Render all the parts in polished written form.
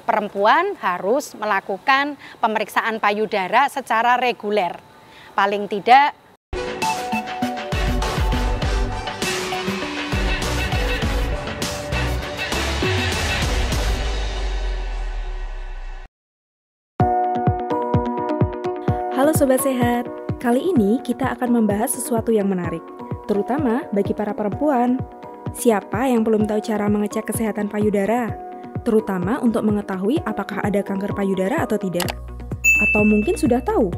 perempuan harus melakukan pemeriksaan payudara secara reguler. Paling tidak Halo Sobat Sehat, kali ini kita akan membahas sesuatu yang menarik, terutama bagi para perempuan. Siapa yang belum tahu cara mengecek kesehatan payudara? Terutama untuk mengetahui apakah ada kanker payudara atau tidak. Atau mungkin sudah tahu,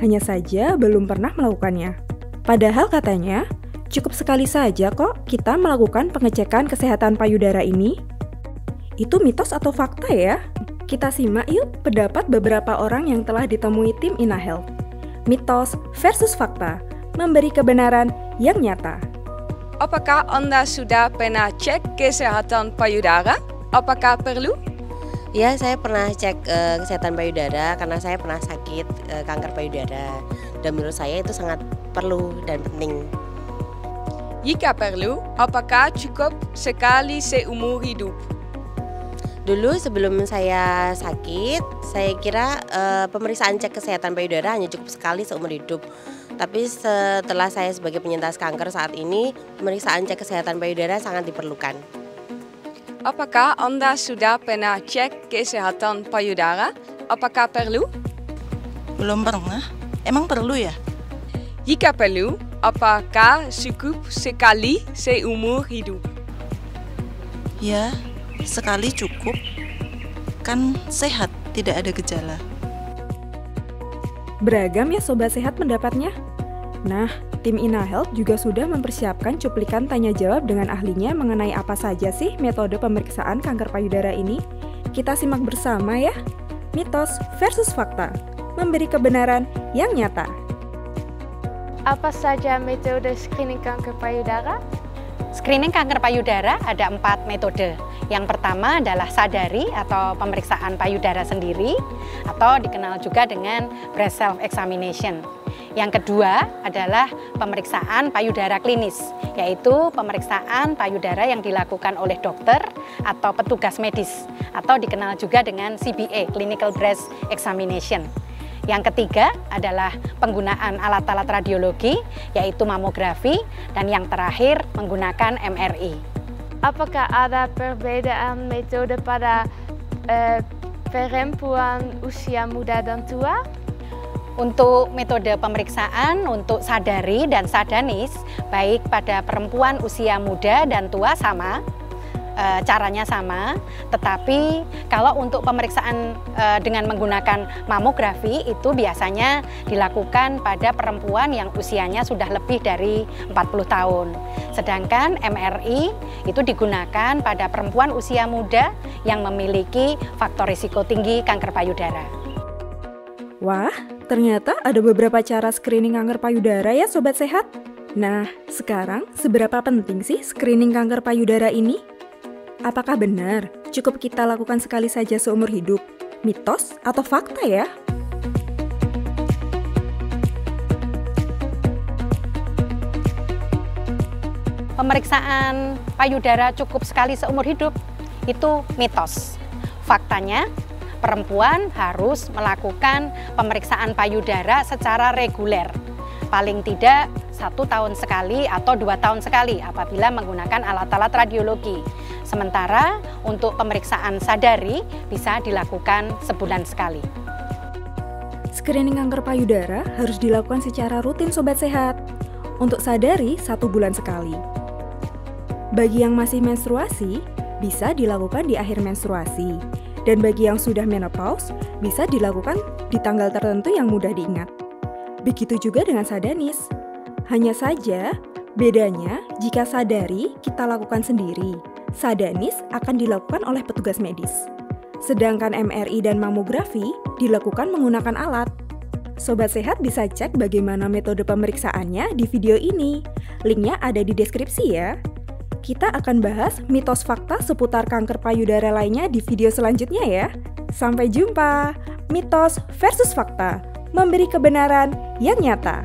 hanya saja belum pernah melakukannya. Padahal katanya, cukup sekali saja kok kita melakukan pengecekan kesehatan payudara ini. Itu mitos atau fakta ya? Kita simak yuk pendapat beberapa orang yang telah ditemui tim InaHealth. Mitos versus fakta, memberi kebenaran yang nyata. Apakah Anda sudah pernah cek kesehatan payudara? Apakah perlu? Ya, saya pernah cek kesehatan payudara karena saya pernah sakit kanker payudara. Dan menurut saya itu sangat perlu dan penting. Jika perlu, apakah cukup sekali seumur hidup? Dulu sebelum saya sakit, saya kira pemeriksaan cek kesehatan payudara hanya cukup sekali seumur hidup. Tapi setelah saya sebagai penyintas kanker saat ini, pemeriksaan cek kesehatan payudara sangat diperlukan. Apakah Anda sudah pernah cek kesehatan payudara? Apakah perlu? Belum pernah. Emang perlu ya? Jika perlu, apakah cukup sekali seumur hidup? Ya, sekali cukup. Kan sehat, tidak ada gejala. Beragam ya Sobat Sehat pendapatnya. Nah, tim InaHealth juga sudah mempersiapkan cuplikan tanya jawab dengan ahlinya mengenai apa saja sih metode pemeriksaan kanker payudara ini. Kita simak bersama ya. Mitos versus fakta, memberi kebenaran yang nyata. Apa saja metode screening kanker payudara? Screening kanker payudara ada 4 metode. Yang pertama adalah sadari atau pemeriksaan payudara sendiri atau dikenal juga dengan breast self examination. Yang kedua adalah pemeriksaan payudara klinis, yaitu pemeriksaan payudara yang dilakukan oleh dokter atau petugas medis atau dikenal juga dengan CBE, Clinical Breast Examination. Yang ketiga adalah penggunaan alat-alat radiologi, yaitu mamografi, dan yang terakhir menggunakan MRI. Apakah ada perbedaan metode pada perempuan usia muda dan tua? Untuk metode pemeriksaan untuk sadari dan sadanis, baik pada perempuan usia muda dan tua sama, caranya sama, tetapi kalau untuk pemeriksaan dengan menggunakan mamografi itu biasanya dilakukan pada perempuan yang usianya sudah lebih dari 40 tahun. Sedangkan MRI itu digunakan pada perempuan usia muda yang memiliki faktor risiko tinggi kanker payudara. Wah, ternyata ada beberapa cara screening kanker payudara ya Sobat Sehat. Nah, sekarang seberapa penting sih screening kanker payudara ini? Apakah benar cukup kita lakukan sekali saja seumur hidup? Mitos atau fakta ya? Pemeriksaan payudara cukup sekali seumur hidup itu mitos. Faktanya, perempuan harus melakukan pemeriksaan payudara secara reguler. Paling tidak 1 tahun sekali atau 2 tahun sekali apabila menggunakan alat-alat radiologi. Sementara untuk pemeriksaan sadari bisa dilakukan sebulan sekali. Screening kanker payudara harus dilakukan secara rutin Sobat Sehat. Untuk sadari 1 bulan sekali. Bagi yang masih menstruasi, bisa dilakukan di akhir menstruasi. Dan bagi yang sudah menopause, bisa dilakukan di tanggal tertentu yang mudah diingat. Begitu juga dengan sadanis. Hanya saja, bedanya jika sadari kita lakukan sendiri, sadanis akan dilakukan oleh petugas medis. Sedangkan MRI dan mamografi dilakukan menggunakan alat. Sobat Sehat bisa cek bagaimana metode pemeriksaannya di video ini. Linknya ada di deskripsi ya. Kita akan bahas mitos fakta seputar kanker payudara lainnya di video selanjutnya ya. Sampai jumpa. Mitos versus fakta, memberi kebenaran yang nyata.